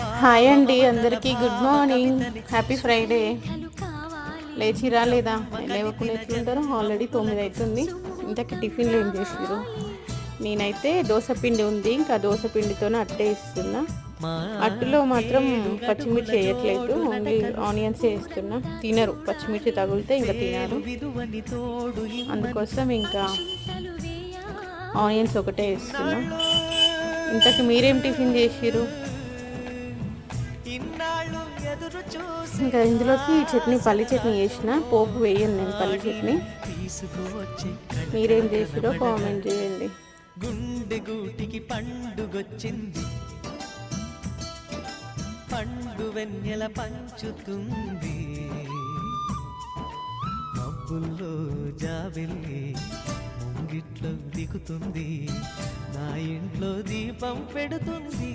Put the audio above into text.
Hi అండి అందరికీ good morning, happy Friday. లేచిరా లేదా? లేవకుండా ఎట్లుంటారు? ఆల్రెడీ 9 అవుతుంది. ఇంతకీ టిఫిన్లు ఏం చేసిరు? నేనైతే దోశ పిండి ఉంది, ఇంకా దోశ పిండితోనే అట్టే ఇస్తున్నా. అట్టులో మాత్రం పచ్చిమిర్చి వేయట్లేదు, ఓన్లీ ఆనియన్స్ వేస్తున్నా. తినరు, పచ్చిమిర్చి తగిలితే ఇంకా తినరు. అందుకోసం ఇంకా ఆనియన్స్ ఒకటే వేస్తున్నా. ఇంతకీ మీరేం టిఫిన్ చేసిరు? ఇంకా ఇందులోకి చట్నీ, పల్లి చట్నీ చేసిన. పోపు వేయను నేను పల్లి చట్నీ. మీరేం చేసిరో కామెంట్ చేయండి. గుండె గూటికి పండుగొచ్చింది, పండు వెన్నెల పంచుతుంది, మబ్బుల్లో జాబిల్లి ముంగిట్లో దిగుతుంది, నా ఇంట్లో దీపం పెడుతుంది.